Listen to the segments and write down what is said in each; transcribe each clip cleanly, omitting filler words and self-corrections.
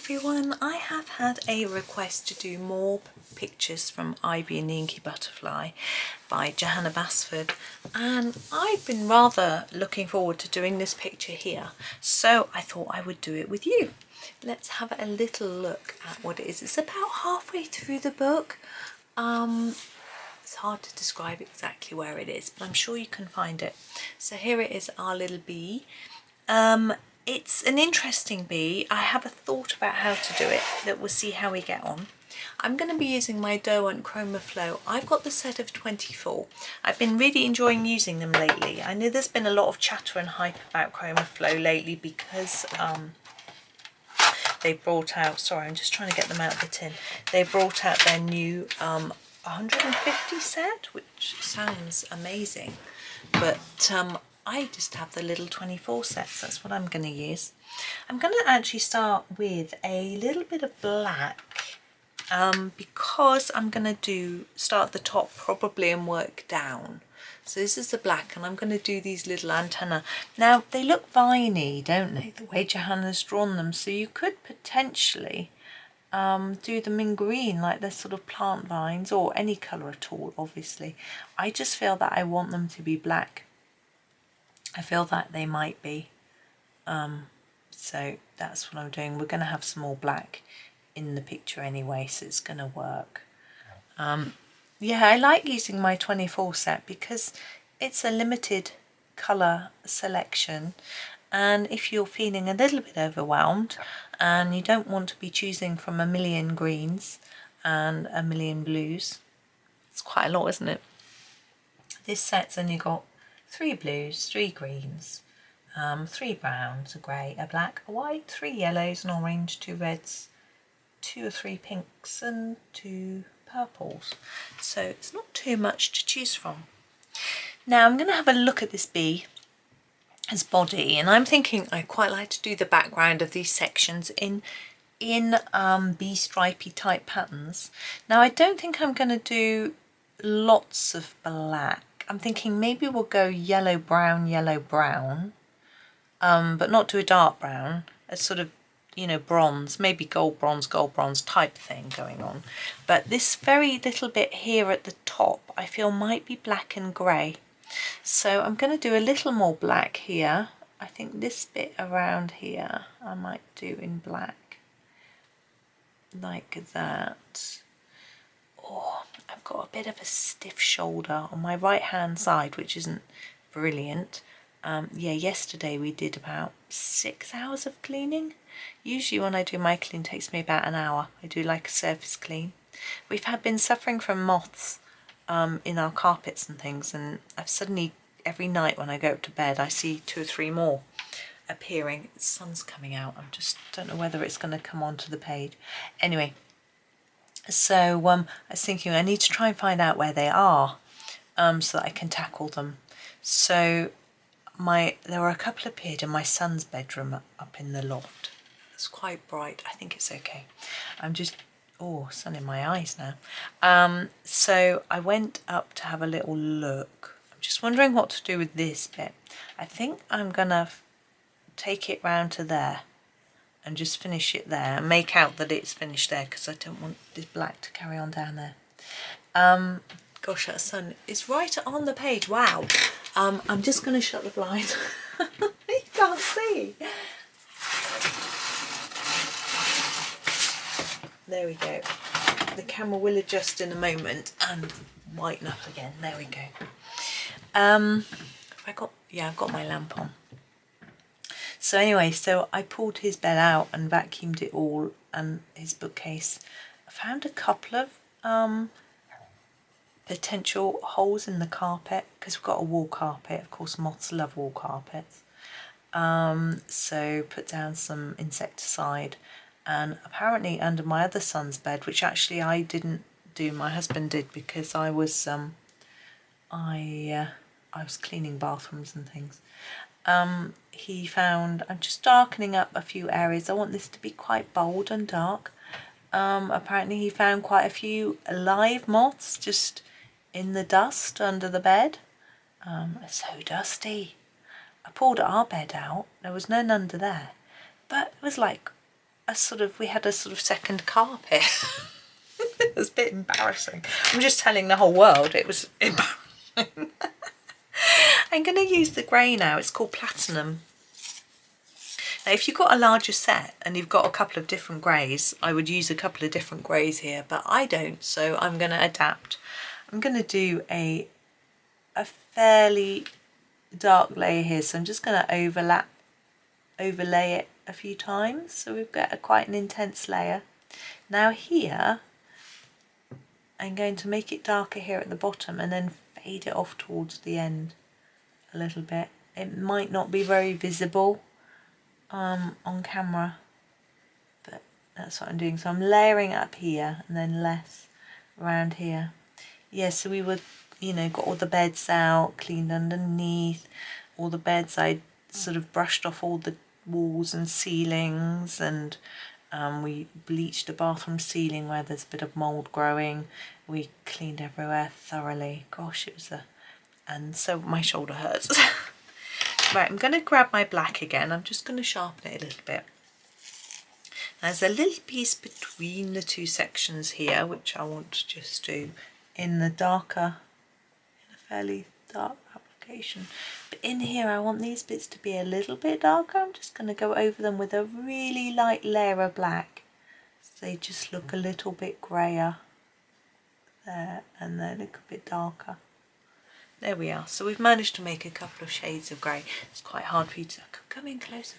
everyone, I have had a request to do more pictures from Ivy and the Inky Butterfly by Johanna Basford, and I've been rather looking forward to doing this picture here, so I thought I would do it with you. Let's have a little look at what it is. It's about halfway through the book. It's hard to describe exactly where it is, but I'm sure you can find it. So here it is, our little bee. It's an interesting bee. I have a thought about how to do it that we'll see how we get on. I'm going to be using my Derwent Chromaflow. I've got the set of 24. I've been really enjoying using them lately. I know there's been a lot of chatter and hype about Chromaflow lately because they brought out, sorry, I'm just trying to get them out of the tin. They brought out their new 150 set, which sounds amazing, but I just have the little 24 sets. That's what I'm going to use. I'm going to actually start with a little bit of black because I'm going to start at the top probably and work down. So this is the black, and I'm going to do these little antennae. Now they look viney, don't they, the way Johanna's drawn them, so you could potentially do them in green like they're sort of plant vines, or any colour at all, obviously. I just feel that I want them to be black. I feel that they might be, so that's what I'm doing. We're going to have some more black in the picture anyway, so it's going to work. Yeah, I like using my 24 set because it's a limited colour selection, and if you're feeling a little bit overwhelmed and you don't want to be choosing from a million greens and a million blues, it's quite a lot, isn't it? This set's only got 3 blues, 3 greens, 3 browns, a grey, a black, a white, 3 yellows, an orange, 2 reds, 2 or 3 pinks and 2 purples. So it's not too much to choose from. Now I'm going to have a look at this bee, his body, and I'm thinking I quite like to do the background of these sections in bee stripy type patterns. Now I don't think I'm going to do lots of black. I'm thinking maybe we'll go yellow brown, but not do a dark brown, a sort of, you know, bronze, maybe gold bronze type thing going on. But this very little bit here at the top I feel might be black and grey. So I'm going to do a little more black here. I think this bit around here I might do in black, like that. Oh, I've got a bit of a stiff shoulder on my right hand side, which isn't brilliant. Yeah, yesterday we did about 6 hours of cleaning. Usually when I do my clean, it takes me about an hour. I do like a surface clean. We've been suffering from moths in our carpets and things, and I've suddenly, every night when I go up to bed, I see 2 or 3 more appearing. The sun's coming out. I just don't know whether it's going to come onto the page. Anyway, so I was thinking I need to try and find out where they are so that I can tackle them. So there were a couple appeared in my son's bedroom up in the loft. It's quite bright. I think it's okay. I'm just, oh, sun in my eyes now. So I went up to have a little look. I'm just wondering what to do with this bit. I think I'm gonna take it round to there and just finish it there and make out that it's finished there, because I don't want this black to carry on down there. Gosh, that sun is right on the page. Wow. I'm just going to shut the blind. You can't see. There we go. The camera will adjust in a moment and whiten up again. There we go. I've got my lamp on. So anyway, so I pulled his bed out and vacuumed it all, and his bookcase. I found a couple of potential holes in the carpet, because we've got a wall carpet. Of course, moths love wall carpets. So put down some insecticide, and apparently under my other son's bed, which actually I didn't do, my husband did, because I was cleaning bathrooms and things. He found, I'm just darkening up a few areas. I want this to be quite bold and dark. Apparently he found quite a few live moths just in the dust under the bed. It's so dusty. I pulled our bed out. There was none under there, but it was like we had a sort of second carpet. It was a bit embarrassing. I'm just telling the whole world it was embarrassing. I'm going to use the grey now. It's called Platinum. Now, if you've got a larger set and you've got a couple of different greys, I would use a couple of different greys here, but I don't, so I'm going to adapt. I'm going to do a fairly dark layer here, so I'm just going to overlay it a few times, so we've got quite an intense layer. Now here, I'm going to make it darker here at the bottom and then fade it off towards the end a little bit. It might not be very visible on camera, but that's what I'm doing. So I'm layering up here and then less around here. Yeah, so we were, you know, got all the beds out, cleaned underneath all the beds. I sort of brushed off all the walls and ceilings, and we bleached the bathroom ceiling where there's a bit of mould growing. We cleaned everywhere thoroughly. Gosh, it was and so my shoulder hurts. Right, I'm going to grab my black again. I'm just going to sharpen it a little bit. There's a little piece between the two sections here, which I want to just do in a fairly dark application. But in here, I want these bits to be a little bit darker. I'm just going to go over them with a really light layer of black. So they just look a little bit grayer there, and then a little bit darker. There we are. So we've managed to make a couple of shades of grey. It's quite hard for you to come in closer.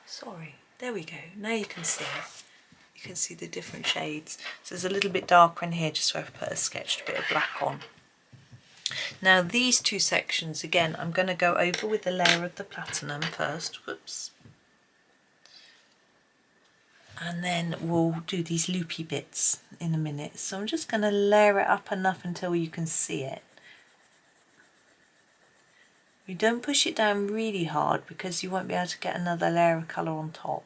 Sorry. There we go. Now you can see. You can see the different shades. So there's a little bit darker in here, just where I've put a sketched bit of black on. Now these two sections, again, I'm going to go over with a layer of the platinum first. Whoops. And then we'll do these loopy bits in a minute. So I'm just going to layer it up enough until you can see it. We don't push it down really hard because you won't be able to get another layer of colour on top.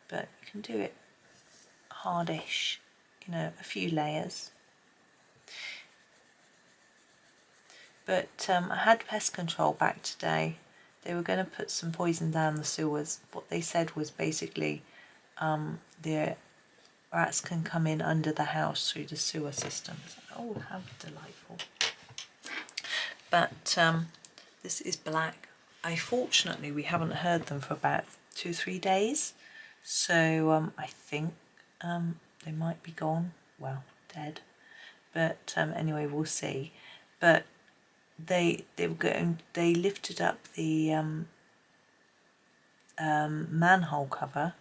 But you can do it hardish, you know, a few layers. But I had pest control back today. They were going to put some poison down the sewers. What they said was basically the rats can come in under the house through the sewer systems. Oh, how delightful. But this is black. Fortunately, we haven't heard them for about 2-3 days. So I think they might be gone. Well, dead. But anyway, we'll see. But they lifted up the manhole cover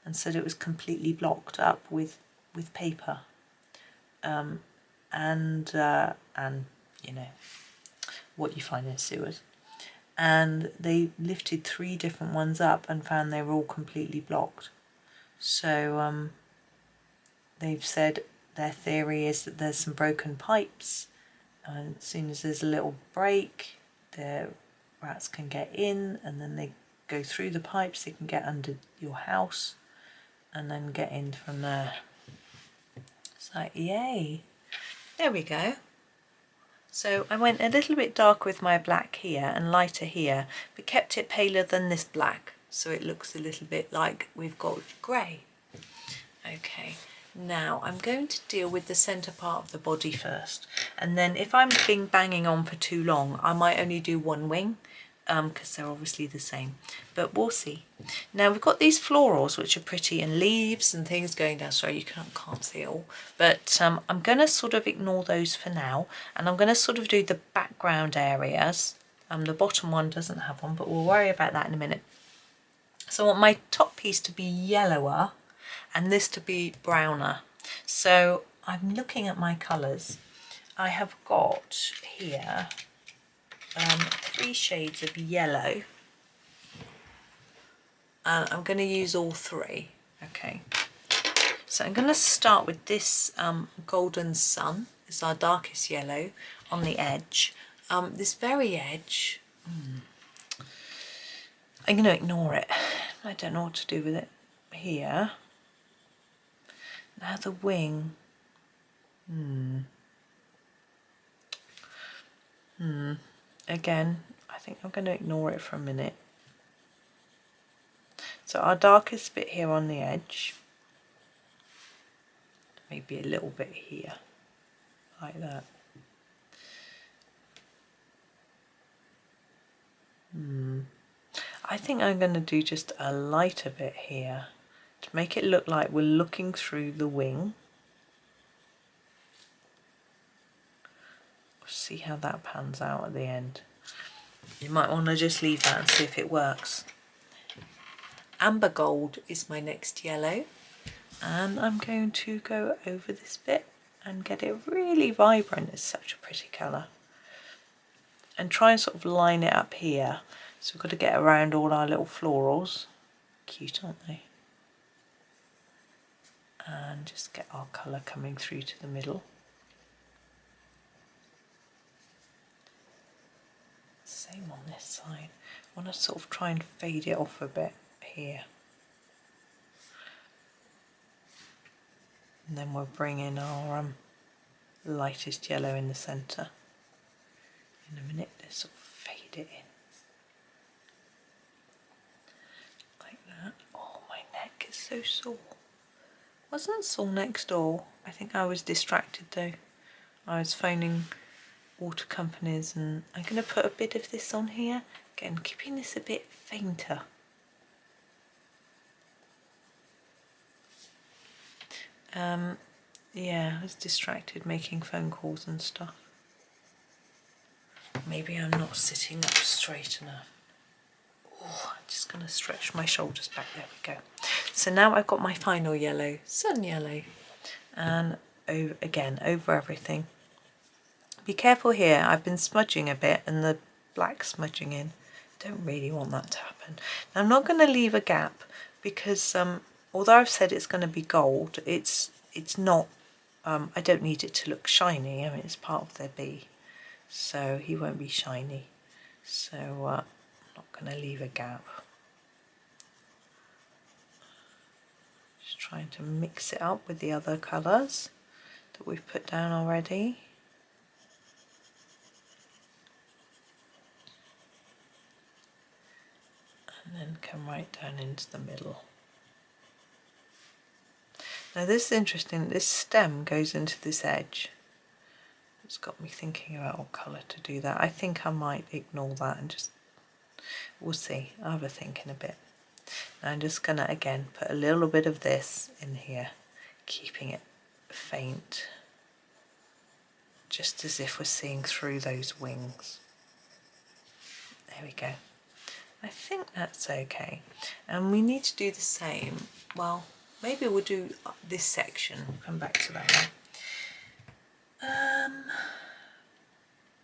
and said it was completely blocked up with paper, and you know what you find in sewers. And they lifted 3 different ones up and found they were all completely blocked. So they've said their theory is that there's some broken pipes, and as soon as there's a little break, the rats can get in, and then they go through the pipes, they can get under your house and then get in from there. It's like, yay. There we go. So I went a little bit darker with my black here and lighter here, but kept it paler than this black, so it looks a little bit like we've got grey. Okay, now I'm going to deal with the centre part of the body first, and then if I'm banging on for too long, I might only do one wing, because they're obviously the same, but we'll see. Now we've got these florals which are pretty, and leaves and things going down. Sorry, you can't see it all, but I'm going to sort of ignore those for now, and I'm going to sort of do the background areas. The bottom one doesn't have one, but we'll worry about that in a minute. So I want my top piece to be yellower and this to be browner. So I'm looking at my colours. I have got here 3 shades of yellow, and I'm going to use all 3. Okay, so I'm going to start with this Golden Sun. It's our darkest yellow on the edge. This very edge, I'm going to ignore it. I don't know what to do with it here. Now the wing. Again, I think I'm going to ignore it for a minute. So our darkest bit here on the edge, maybe a little bit here, like that. I think I'm going to do just a lighter bit here to make it look like we're looking through the wing. See how that pans out at the end. You might want to just leave that and see if it works. Amber gold is my next yellow, and I'm going to go over this bit and get it really vibrant. It's such a pretty colour. And try and sort of line it up here. So we've got to get around all our little florals. Cute, aren't they? And just get our colour coming through to the middle. Same on this side. I want to sort of try and fade it off a bit here. And then we'll bring in our lightest yellow in the centre. In a minute, let's sort of fade it in. Like that. Oh, my neck is so sore. Wasn't sore next door. I think I was distracted though. I was phoning water companies, and I'm going to put a bit of this on here. Again, keeping this a bit fainter. Yeah, I was distracted making phone calls and stuff. Maybe I'm not sitting up straight enough. Oh, I'm just going to stretch my shoulders back. There we go. So now I've got my final yellow, sun yellow, and over everything. Be careful here, I've been smudging a bit and the black smudging in. Don't really want that to happen. Now I'm not going to leave a gap because although I've said it's going to be gold, it's not, I don't need it to look shiny. I mean, it's part of their bee, so he won't be shiny. So I'm not going to leave a gap. Just trying to mix it up with the other colours that we've put down already. And then come right down into the middle. Now this is interesting, this stem goes into this edge. It's got me thinking about what colour to do that. I think I might ignore that and just, we'll see, I'll have a think in a bit. Now I'm just going to again put a little bit of this in here, keeping it faint, just as if we're seeing through those wings. There we go. I think that's okay. And we need to do the same. Well, maybe we'll do this section. We'll come back to that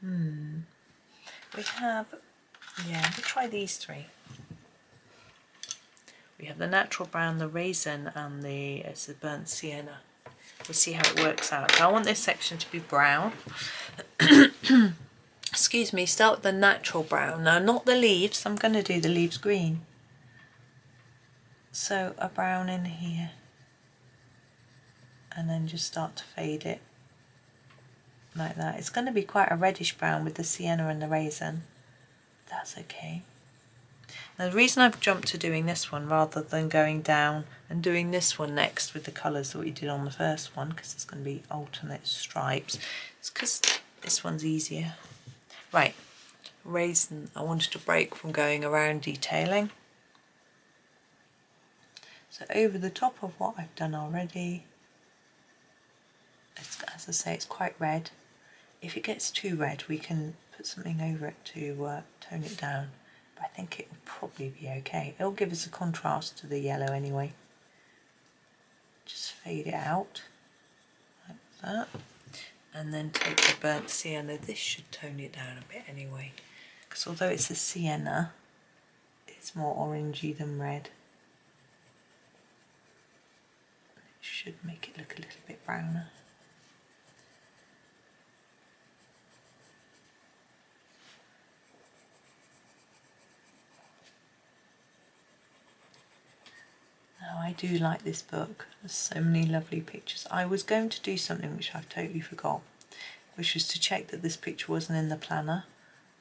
one. We have, yeah, we'll try these three. We have the natural brown, the raisin, and it's the burnt sienna. We'll see how it works out. So I want this section to be brown. Excuse me, start with the natural brown. Now, not the leaves, I'm going to do the leaves green. So a brown in here. And then just start to fade it like that. It's going to be quite a reddish brown with the sienna and the raisin. That's okay. Now, the reason I've jumped to doing this one rather than going down and doing this one next with the colours that we did on the first one, because it's going to be alternate stripes, is because this one's easier. Right, raisin, I wanted to break from going around detailing. So over the top of what I've done already, as I say, it's quite red. If it gets too red, we can put something over it to tone it down. But I think it will probably be okay. It'll give us a contrast to the yellow anyway. Just fade it out like that. And then take the burnt sienna. This should tone it down a bit anyway. Because although it's a sienna, it's more orangey than red. It should make it look a little bit browner. Now I do like this book. There's so many lovely pictures. I was going to do something which I've totally forgot, which was to check that this picture wasn't in the planner.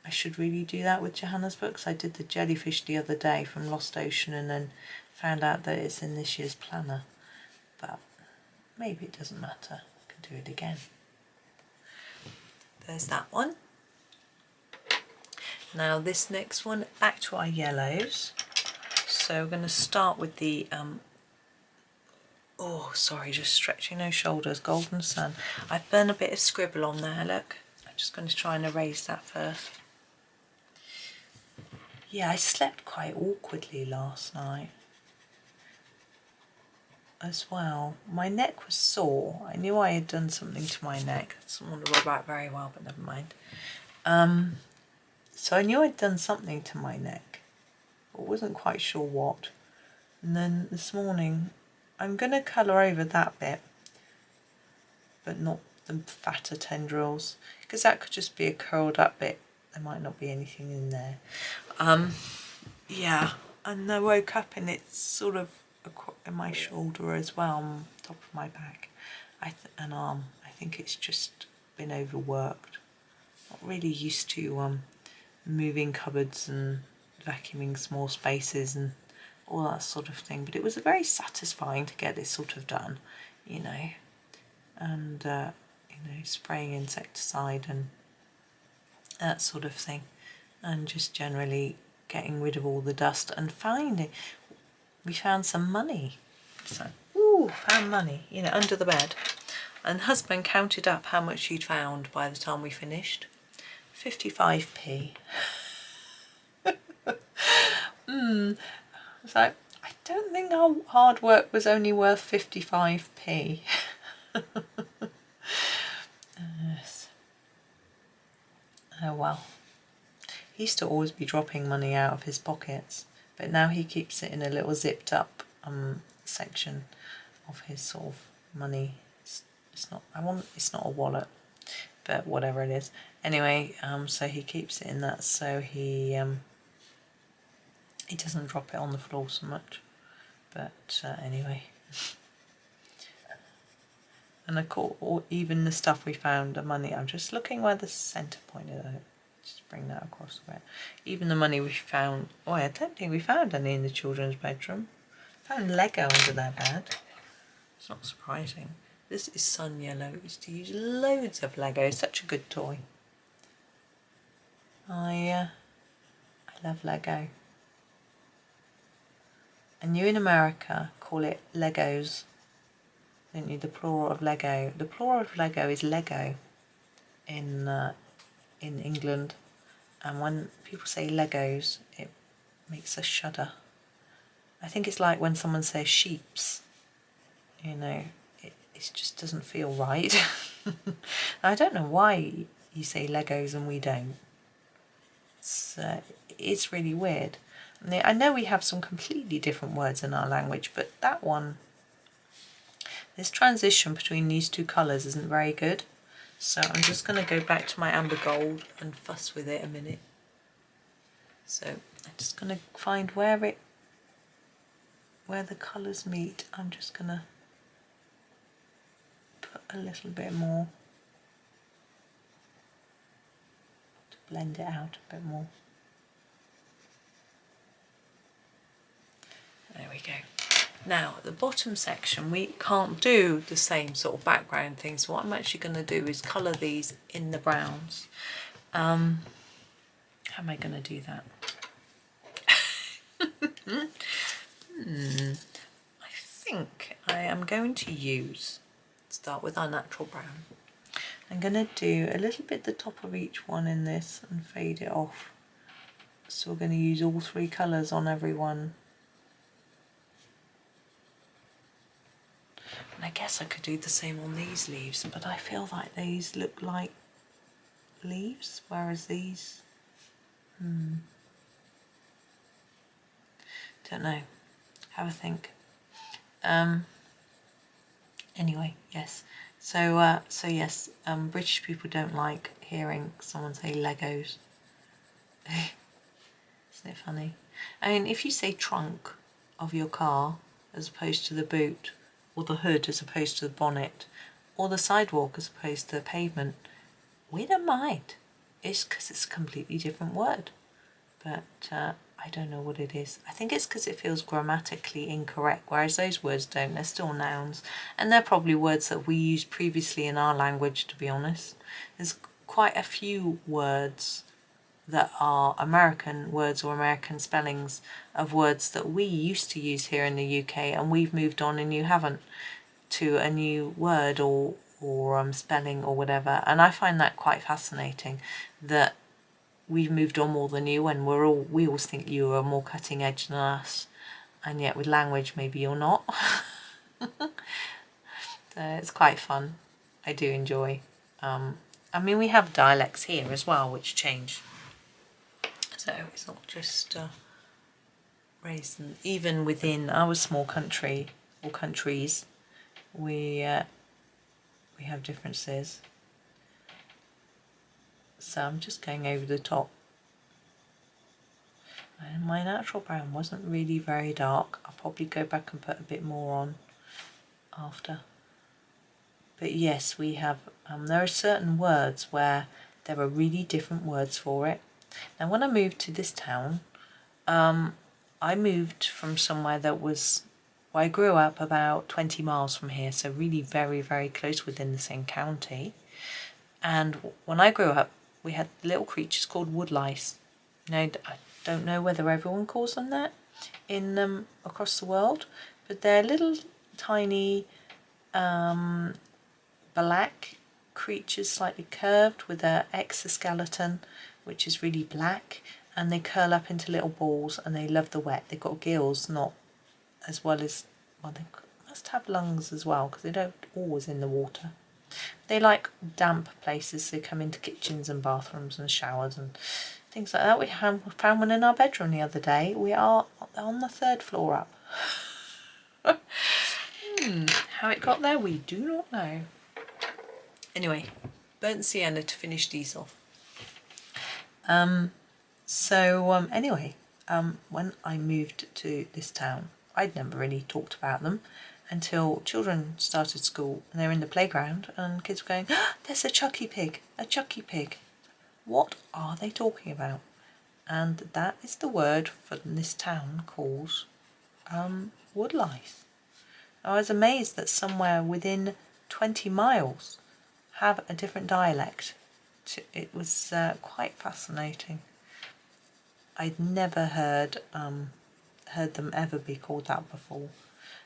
I should really do that with Johanna's books. I did the jellyfish the other day from Lost Ocean and then found out that it's in this year's planner. But maybe it doesn't matter. I can do it again. There's that one. Now this next one, back to our yellows. So we're going to start with the, oh sorry, just stretching those shoulders, Golden Sun. I've done a bit of scribble on there, look. I'm just going to try and erase that first. Yeah, I slept quite awkwardly last night as well. My neck was sore. I knew I had done something to my neck. I didn't want to rub out very well, but never mind. So I knew I'd done something to my neck, but wasn't quite sure what. And then this morning, I'm going to colour over that bit, but not the fatter tendrils, because that could just be a curled up bit. There might not be anything in there. Yeah, and I woke up and it's sort of in my shoulder as well, on top of my back, and arm. I think it's just been overworked. Not really used to moving cupboards and vacuuming small spaces and all that sort of thing, but it was very satisfying to get this sort of done, you know, and you know, spraying insecticide and that sort of thing, and just generally getting rid of all the dust and we found some money. So, ooh, found money, you know, under the bed. And husband counted up how much he'd found by the time we finished. 55p. It's like, I don't think our hard work was only worth 55p. Yes. Oh well. He used to always be dropping money out of his pockets, but now he keeps it in a little zipped up section of his sort of money. It's not a wallet, but whatever it is. Anyway, so he keeps it in that, so he doesn't drop it on the floor so much. But anyway. And of course, even the stuff we found, the money, I'm just looking where the centre point is. Just bring that across a bit. Even the money we found, oh, I don't think we found any in the children's bedroom. Found Lego under their bed. It's not surprising. This is Sun Yellow. We used to use loads of Lego. Such a good toy. I love Lego. And you in America call it Legos, don't you? The plural of Lego. The plural of Lego is Lego in England, and when people say Legos, it makes us shudder. I think it's like when someone says sheeps, you know, it just doesn't feel right. I don't know why you say Legos and we don't. It's really weird. I know we have some completely different words in our language, but that one, this transition between these two colours isn't very good. So I'm just going to go back to my amber gold and fuss with it a minute. So I'm just going to find where the colours meet. I'm just going to put a little bit more to blend it out a bit more. There we go. Now, at the bottom section, we can't do the same sort of background thing, so what I'm actually going to do is colour these in the browns. How am I going to do that? I think I am going to start with our natural brown. I'm going to do a little bit at the top of each one in this and fade it off. So we're going to use all three colours on every one. And I guess I could do the same on these leaves, but I feel like these look like leaves, whereas these, don't know, have a think. Anyway, yes, so yes, British people don't like hearing someone say Legos. Isn't it funny? I mean, if you say trunk of your car as opposed to the boot, or the hood as opposed to the bonnet, or the sidewalk as opposed to the pavement, we don't mind. it's because it's a completely different word, but I don't know what it is. I think it's because it feels grammatically incorrect, whereas those words don't. They're still nouns, and they're probably words that we used previously in our language, to be honest. There's quite a few words that are American words or American spellings of words that we used to use here in the UK, and we've moved on and you haven't, to a new word or spelling or whatever. And I find that quite fascinating, that we've moved on more than you, and we always think you are more cutting edge than us, and yet with language maybe you're not. So it's quite fun. I do enjoy. I mean, we have dialects here as well which change, so it's not just raisin. Even within our small country or countries, we have differences. So I'm just going over the top. And my natural brown wasn't really very dark. I'll probably go back and put a bit more on after. But yes, we have, there are certain words where there are really different words for it. Now when I moved to this town, I moved from somewhere that was, well, I grew up about 20 miles from here, so really very, very close within the same county. And when I grew up, we had little creatures called woodlice. Now, I don't know whether everyone calls them that in across the world, but they're little tiny black creatures, slightly curved, with an exoskeleton which is really black, and they curl up into little balls and they love the wet. They've got gills, not as well as, well, they must have lungs as well because they don't always in the water. They like damp places, so they come into kitchens and bathrooms and showers and things like that. We found one in our bedroom the other day. We are on the 3rd floor up. How it got there, we do not know. Anyway, burnt sienna to finish these off. Anyway, when I moved to this town, I'd never really talked about them until children started school and they were in the playground and kids were going, "Ah, there's a chucky pig, a chucky pig." What are they talking about? And that is the word for this town calls woodlice. I was amazed that somewhere within 20 miles have a different dialect. It was quite fascinating. I'd never heard them ever be called that before.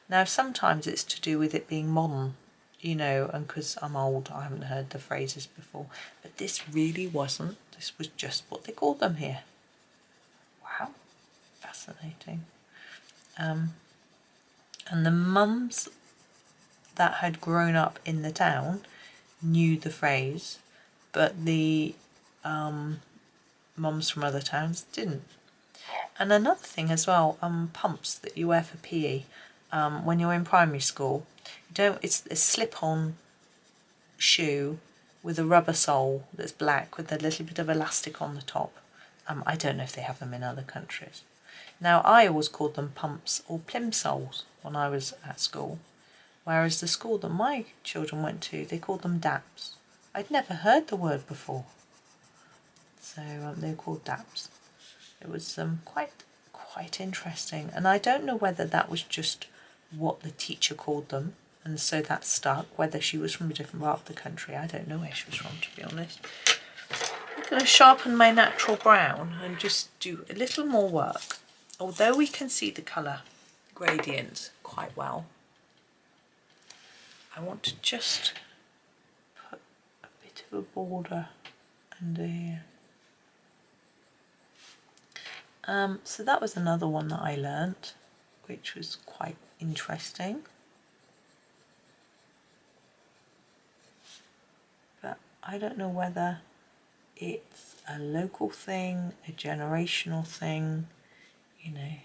Now sometimes it's to do with it being modern, you know, and because I'm old I haven't heard the phrases before, but this really wasn't. This was just what they called them here. Wow, fascinating. And the mums that had grown up in the town knew the phrase, but the mums from other towns didn't. And another thing as well, pumps that you wear for PE when you're in primary school, it's a slip-on shoe with a rubber sole that's black with a little bit of elastic on the top. I don't know if they have them in other countries. Now I always called them pumps or plimsolls when I was at school, whereas the school that my children went to, they called them daps. I'd never heard the word before, so they were called daps. It was quite interesting, and I don't know whether that was just what the teacher called them, and so that stuck, whether she was from a different part of the country. I don't know where she was from, to be honest. I'm going to sharpen my natural brown and just do a little more work. Although we can see the colour gradient quite well, I want to just put a bit of a border under here. So that was another one that I learnt, which was quite interesting. But I don't know whether it's a local thing, a generational thing, you know.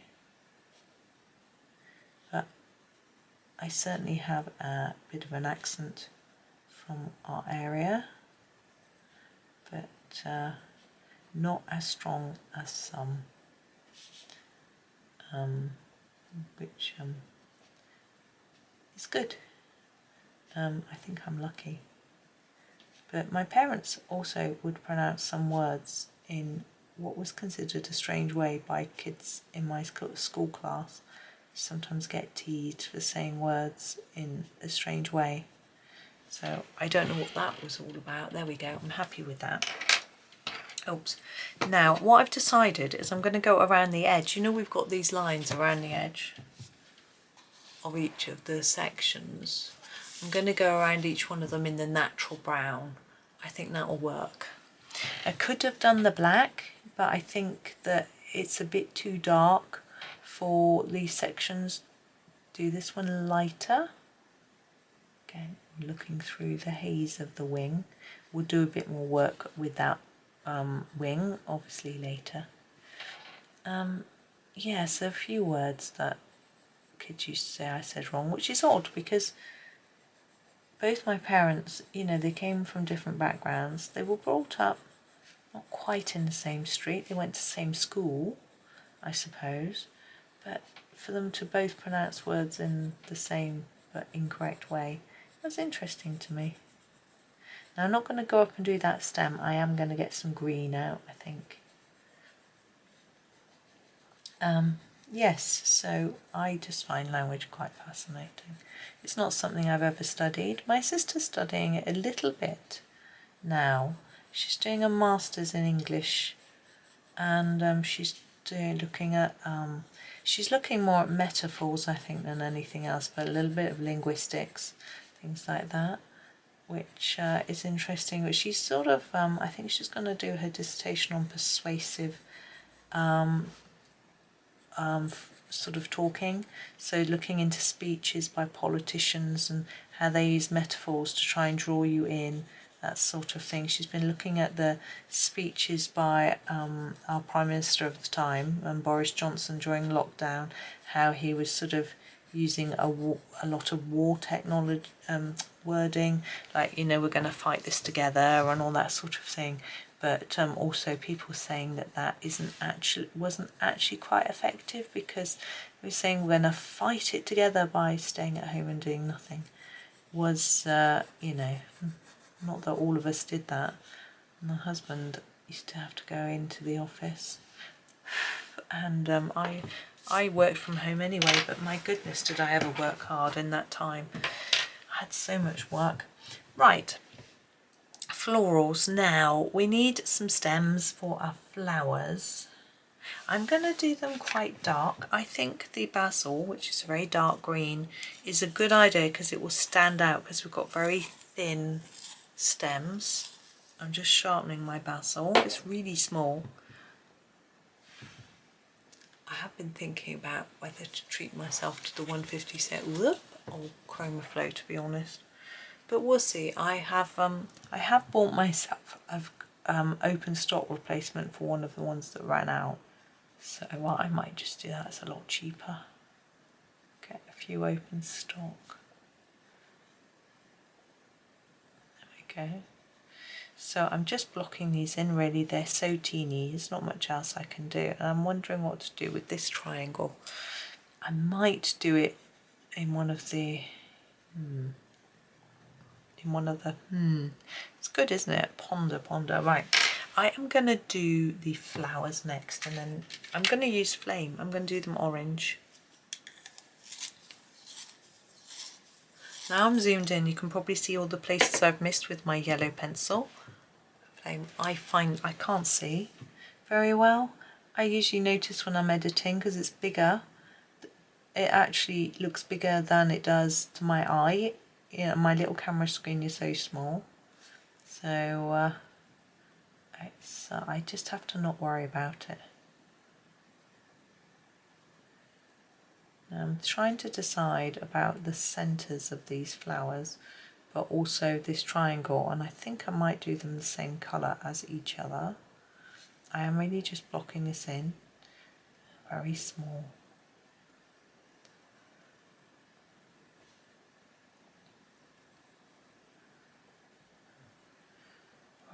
But I certainly have a bit of an accent from our area, but not as strong as some. Which is good. I think I'm lucky. But my parents also would pronounce some words in what was considered a strange way by kids in my school class. Sometimes get teased for saying words in a strange way. So I don't know what that was all about. There we go, I'm happy with that. Oops. Now what I've decided is I'm going to go around the edge. You know, we've got these lines around the edge of each of the sections. I'm going to go around each one of them in the natural brown. I think that will work. I could have done the black, but I think that it's a bit too dark for these sections. Do this one lighter. Again, looking through the haze of the wing. We'll do a bit more work with that wing, obviously later. Yeah, so a few words that kids used to say I said wrong, which is odd because both my parents, you know, they came from different backgrounds. They were brought up not quite in the same street. They went to the same school, I suppose, but for them to both pronounce words in the same but incorrect way was interesting to me. Now I'm not going to go up and do that stem. I am going to get some green out, I think. Yes, so I just find language quite fascinating. It's not something I've ever studied. My sister's studying it a little bit now. She's doing a master's in English, and she's looking at she's looking more at metaphors, I think, than anything else, but a little bit of linguistics, things like that, which is interesting. But she's sort of I think she's going to do her dissertation on persuasive sort of talking, so looking into speeches by politicians and how they use metaphors to try and draw you in, that sort of thing. She's been looking at the speeches by our Prime Minister of the time, Boris Johnson, during lockdown, how he was sort of using a lot of war technology wording, like, you know, we're going to fight this together and all that sort of thing. But also people saying that wasn't actually quite effective, because we're saying we're going to fight it together by staying at home and doing nothing. Was you know, not that all of us did that. My husband used to have to go into the office, and I worked from home anyway. But my goodness, did I ever work hard in that time? I had so much work. Right. Florals. Now we need some stems for our flowers. I'm going to do them quite dark. I think the basil, which is a very dark green, is a good idea because it will stand out, because we've got very thin stems. I'm just sharpening my basil. It's really small. I have been thinking about whether to treat myself to the 150 set or Chromaflow, to be honest. But we'll see. I have bought myself an open stock replacement for one of the ones that ran out. So well, I might just do that. It's a lot cheaper. Get a few open stock. There we go. So I'm just blocking these in, really. They're so teeny. There's not much else I can do. And I'm wondering what to do with this triangle. I might do it in one of the... it's good, isn't it? Ponder. Right, I am going to do the flowers next, and then I'm going to use flame. I'm going to do them orange. Now I'm zoomed in, you can probably see all the places I've missed with my yellow pencil. Flame, I find I can't see very well. I usually notice when I'm editing, because it's bigger, it actually looks bigger than it does to my eye. You know, my little camera screen is so small, so I just have to not worry about it. Now I'm trying to decide about the centres of these flowers, but also this triangle, and I think I might do them the same colour as each other. I am really just blocking this in, very small.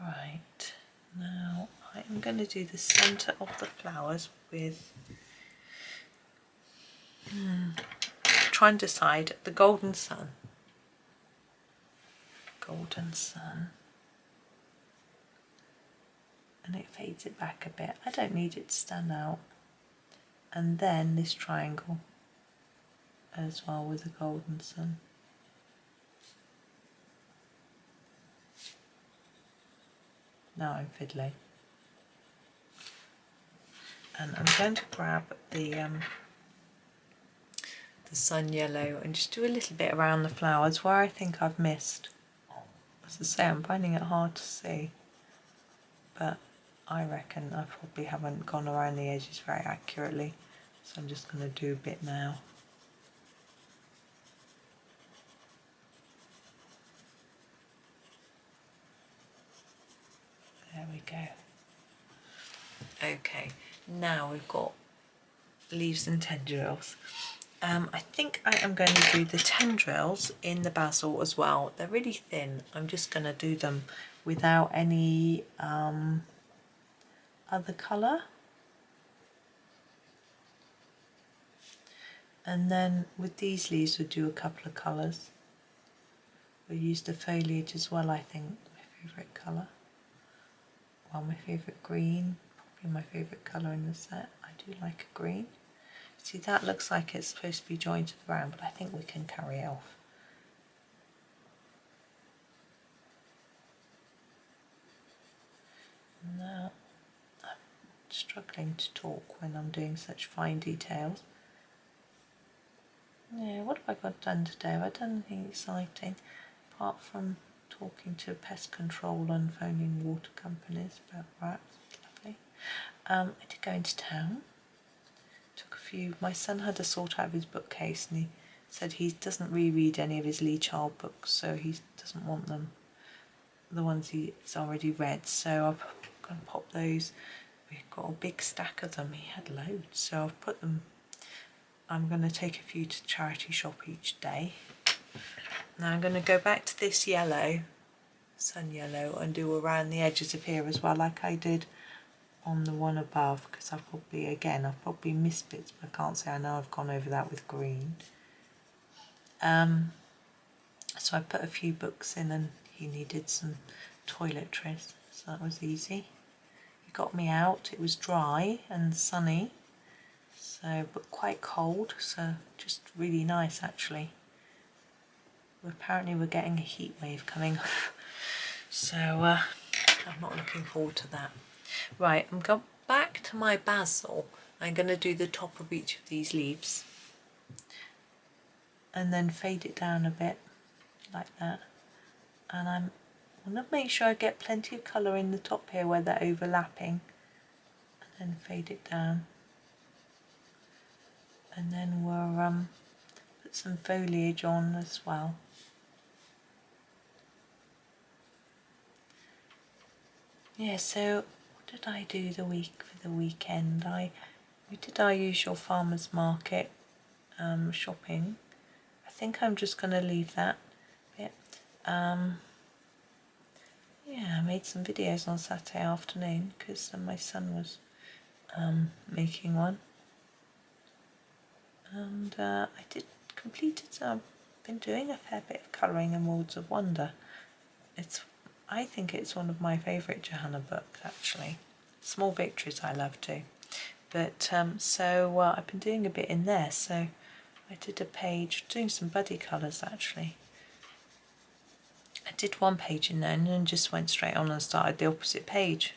Right, now I'm going to do the centre of the flowers with, try and decide, the golden sun. Golden sun. and it fades it back a bit. I don't need it to stand out. And then this triangle as well with the golden sun. Now I'm fiddling. And I'm going to grab the sun yellow and just do a little bit around the flowers where I think I've missed. As I say, I'm finding it hard to see, but I reckon I probably haven't gone around the edges very accurately, so I'm just going to do a bit now. There we go. Okay, now we've got leaves and tendrils. I think I am going to do the tendrils in the basil as well. They're really thin. I'm just going to do them without any other colour. And then with these leaves we'll do a couple of colours. We'll use the foliage as well, I think, my favourite colour. Well, my favourite green, probably my favourite colour in the set. I do like a green. See, that looks like it's supposed to be joined to the ground, but I think we can carry it off. Now, I'm struggling to talk when I'm doing such fine details. Yeah, what have I got done today? Have I done anything exciting apart from talking to pest control and phoning water companies about rats? Lovely. I did go into town. Took a few. My son had to sort out his bookcase, and he said he doesn't reread any of his Lee Child books, so he doesn't want them, the ones he's already read. So I'm going to pop those. We've got a big stack of them. He had loads, so I've put them. I'm going to take a few to charity shop each day. Now I'm going to go back to this yellow, sun yellow, and do around the edges of here as well, like I did on the one above, because I've probably missed bits, but I can't say I know I've gone over that with green. So I put a few books in, and he needed some toiletries, so that was easy. He got me out. It was dry and sunny, so but quite cold, so just really nice actually. Apparently we're getting a heat wave coming so I'm not looking forward to that. Right, I'm going back to my basil. I'm going to do the top of each of these leaves and then fade it down a bit like that, and I'm going to make sure I get plenty of colour in the top here where they're overlapping, and then fade it down, and then we'll put some foliage on as well. Yeah, so what did I do for the weekend? We did our usual farmers market shopping. I think I'm just going to leave that bit. Yeah, I made some videos on Saturday afternoon because my son was making one. And I did complete it. I've been doing a fair bit of colouring in Worlds of Wonder. I think it's one of my favourite Johanna books actually. Small Victories I love too. But I've been doing a bit in there, so I did a page, doing some buddy colours actually. I did one page in there and then just went straight on and started the opposite page.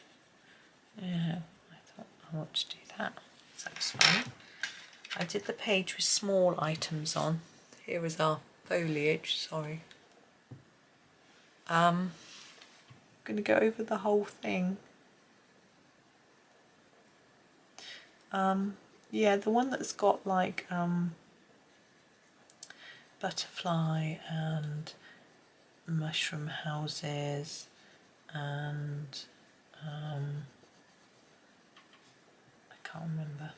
Yeah, I thought I want to do that, so that was fun. I did the page with small items on. Here is our foliage, sorry. I'm going to go over the whole thing. Yeah, the one that's got like butterfly and mushroom houses and I can't remember.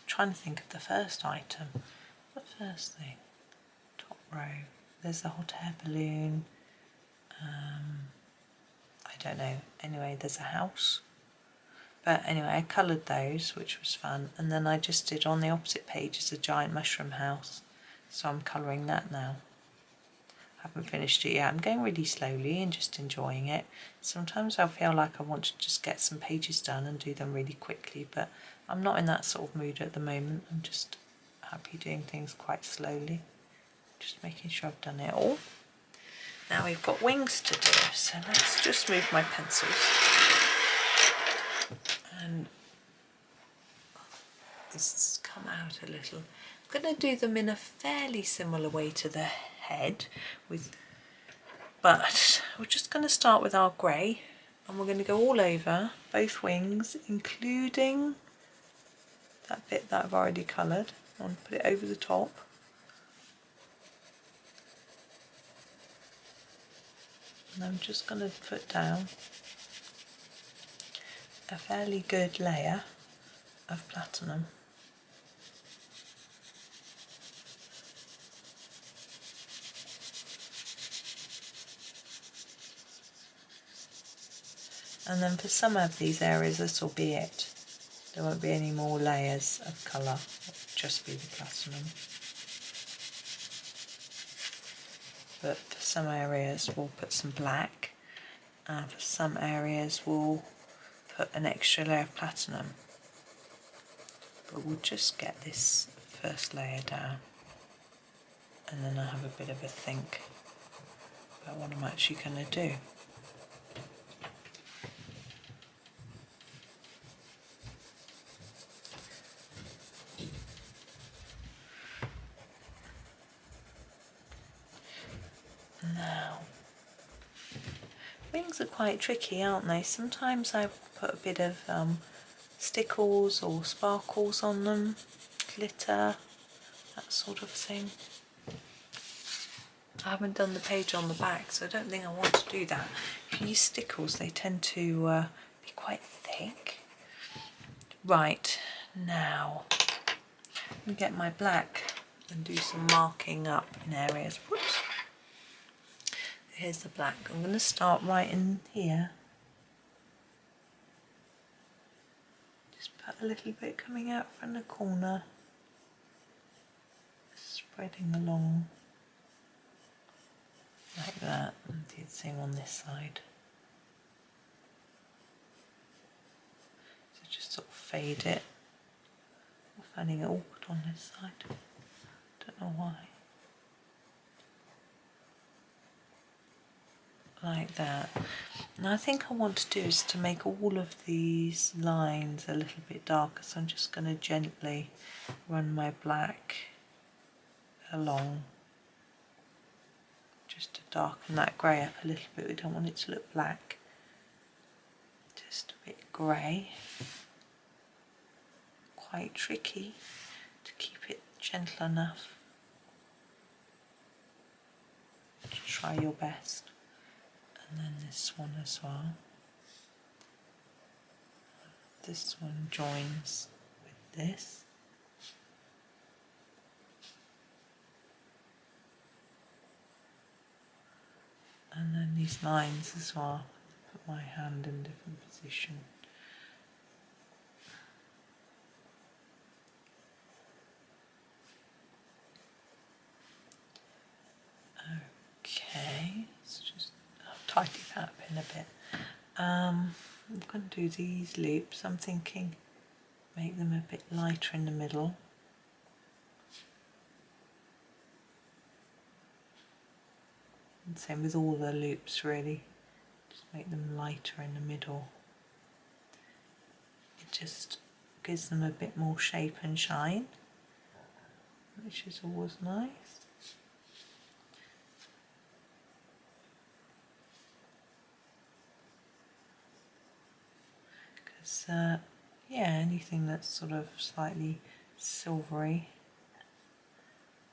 Trying to think of the first item. The first thing, top row. There's a hot air balloon. I don't know. Anyway, there's a house. But anyway, I coloured those, which was fun. And then I just did on the opposite page is a giant mushroom house. So I'm colouring that now. I haven't finished it yet. I'm going really slowly and just enjoying it. Sometimes I feel like I want to just get some pages done and do them really quickly, but I'm not in that sort of mood at the moment. I'm just happy doing things quite slowly, just making sure I've done it all. Now we've got wings to do, so let's just move my pencils. And this has come out a little. I'm going to do them in a fairly similar way to the head, but we're just going to start with our grey, and we're going to go all over both wings, including that bit that I've already coloured. I want to put it over the top. And I'm just going to put down a fairly good layer of platinum. And then for some of these areas this will be it. There won't be any more layers of colour, it'll just be the platinum. But for some areas we'll put some black, and for some areas we'll put an extra layer of platinum. But we'll just get this first layer down, and then I'll have a bit of a think about what I'm actually going to do. Now, wings are quite tricky, aren't they? Sometimes I put a bit of stickles or sparkles on them, glitter, that sort of thing. I haven't done the page on the back, so I don't think I want to do that. If you use stickles, they tend to be quite thick. Right, now I'm going to get my black and do some marking up in areas. Whoops. Here's the black. I'm going to start right in here. Just put a little bit coming out from the corner, spreading along like that, and do the same on this side. So just sort of fade it. I'm finding it awkward on this side. Don't know why. Like that. And I think I want to do is to make all of these lines a little bit darker, so I'm just going to gently run my black along just to darken that grey up a little bit. We don't want it to look black, just a bit grey. Quite tricky to keep it gentle enough. Just try your best. And then this one as well. This one joins with this. And then these lines as well. Put my hand in a different position. Okay, let's just tidy that up in a bit. I'm going to do these loops. I'm thinking make them a bit lighter in the middle. And same with all the loops really. Just make them lighter in the middle. It just gives them a bit more shape and shine, which is always nice. Yeah, anything that's sort of slightly silvery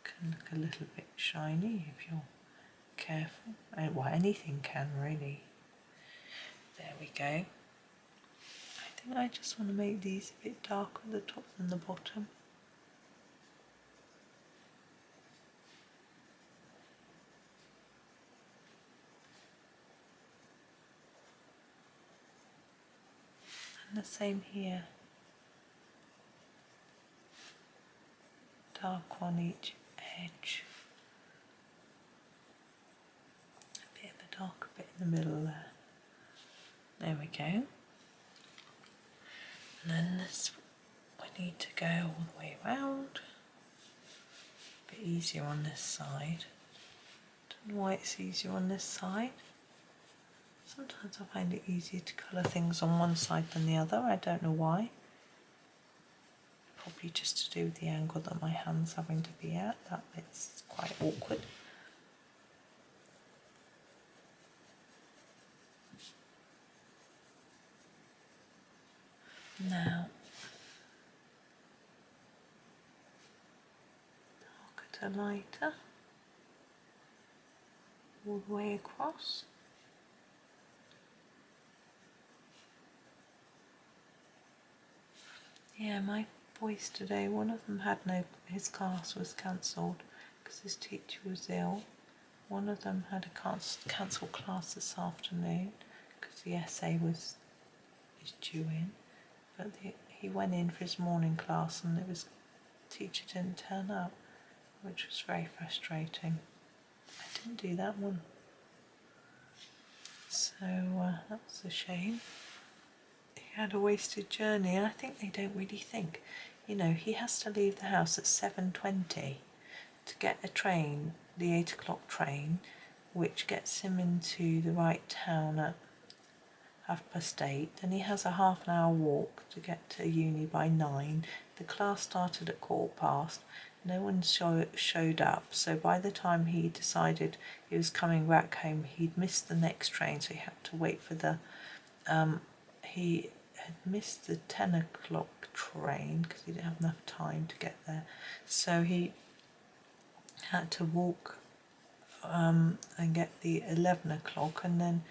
can look a little bit shiny if you're careful. Well, anything can really. There we go. I think I just want to make these a bit darker at the top than the bottom. And the same here. Dark on each edge. darker bit in the middle there. There we go. And then this, we need to go all the way around. A bit easier on this side. Don't know why it's easier on this side. Sometimes I find it easier to colour things on one side than the other. I don't know why. Probably just to do with the angle that my hand's having to be at. That bit's quite awkward. Now, darker to lighter, all the way across. Yeah, my boys today, one of them had his class was cancelled because his teacher was ill. One of them had a cancelled class this afternoon because the essay is due in. But he went in for his morning class and the teacher didn't turn up, which was very frustrating. I didn't do that one. So that was a shame. He had a wasted journey, and I think they don't really think. You know, he has to leave the house at 7:20 to get a train, the 8 o'clock train, which gets him into the right town at 8:30. Then he has a half an hour walk to get to uni by 9. The class started at 15:15. No one showed up, so by the time he decided he was coming back home, he'd missed the next train, so he had to wait for the he had missed the 10 o'clock train because he didn't have enough time to get there, so he had to walk and get the 11 o'clock, and then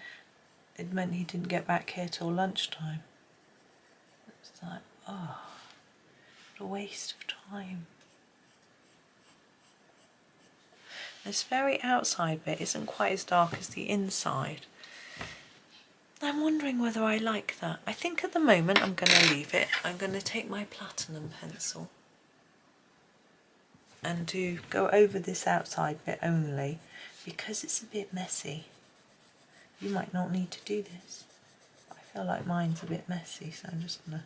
it meant he didn't get back here till lunchtime. It's like, oh, what a waste of time. This very outside bit isn't quite as dark as the inside. I'm wondering whether I like that. I think at the moment I'm going to leave it. I'm going to take my platinum pencil and go over this outside bit only because it's a bit messy. You might not need to do this. I feel like mine's a bit messy, so I'm just going to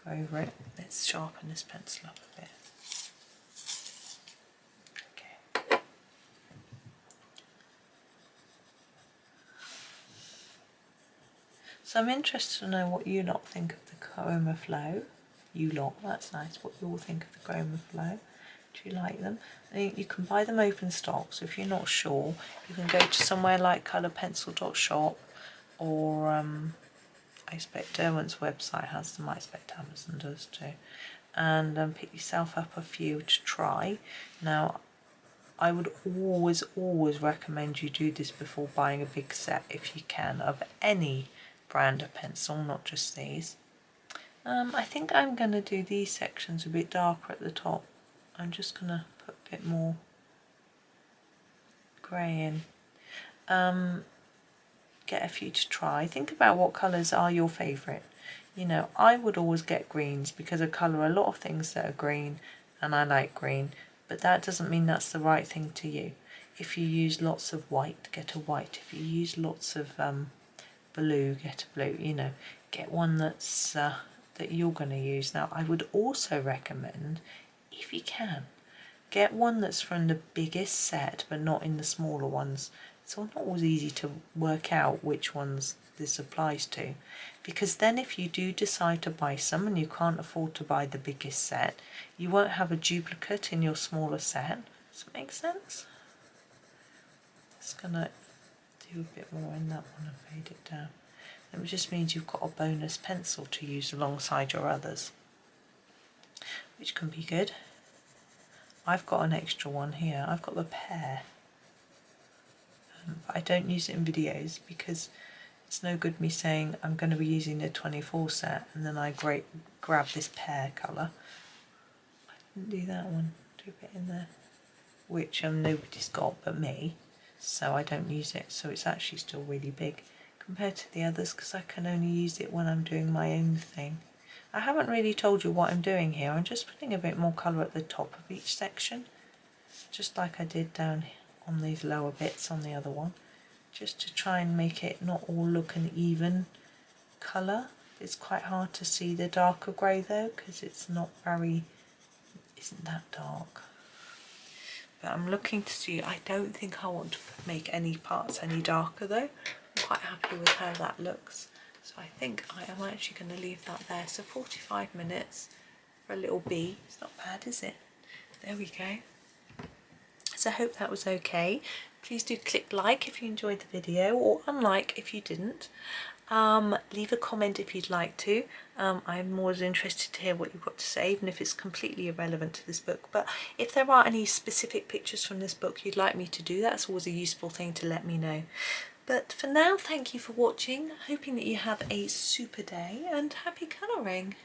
go over it. Let's sharpen this pencil up a bit. Okay. So I'm interested to know what you lot think of the Chromaflow. You lot, that's nice. What you all think of the Chromaflow. Do you like them? You can buy them open stock, so if you're not sure, you can go to somewhere like colourpencil.shop, or I expect Derwent's website has them, I expect Amazon does too, and pick yourself up a few to try. Now, I would always recommend you do this before buying a big set, if you can, of any brand of pencil, not just these. I think I'm going to do these sections a bit darker at the top. I'm just going to put a bit more grey in. Get a few to try. Think about what colours are your favourite. You know, I would always get greens because I colour a lot of things that are green and I like green, but that doesn't mean that's the right thing to you. If you use lots of white, get a white. If you use lots of blue, get a blue. You know, get one that's that you're going to use. Now, I would also recommend, if you can, get one that's from the biggest set but not in the smaller ones. It's not always easy to work out which ones this applies to, because then if you do decide to buy some and you can't afford to buy the biggest set, you won't have a duplicate in your smaller set. Does that make sense? Just gonna do a bit more in that one and fade it down. It just means you've got a bonus pencil to use alongside your others, which can be good. I've got an extra one here. I've got the pear, but I don't use it in videos because it's no good me saying I'm going to be using the 24 set and then I grab this pear colour. I didn't do that one. Do a bit in there, which nobody's got but me, so I don't use it. So it's actually still really big compared to the others because I can only use it when I'm doing my own thing. I haven't really told you what I'm doing here. I'm just putting a bit more colour at the top of each section, just like I did down on these lower bits on the other one, just to try and make it not all look an even colour. It's quite hard to see the darker grey though, because it's not very, isn't that dark. But I'm looking to see, I don't think I want to make any parts any darker though. I'm quite happy with how that looks. So I think I am actually going to leave that there. So 45 minutes for a little bee. It's not bad, is it? There we go. So I hope that was okay. Please do click like if you enjoyed the video, or unlike if you didn't. Leave a comment if you'd like to. I'm always interested to hear what you've got to say, even if it's completely irrelevant to this book. But if there are any specific pictures from this book you'd like me to do, that's always a useful thing to let me know. But for now, thank you for watching, hoping that you have a super day and happy colouring.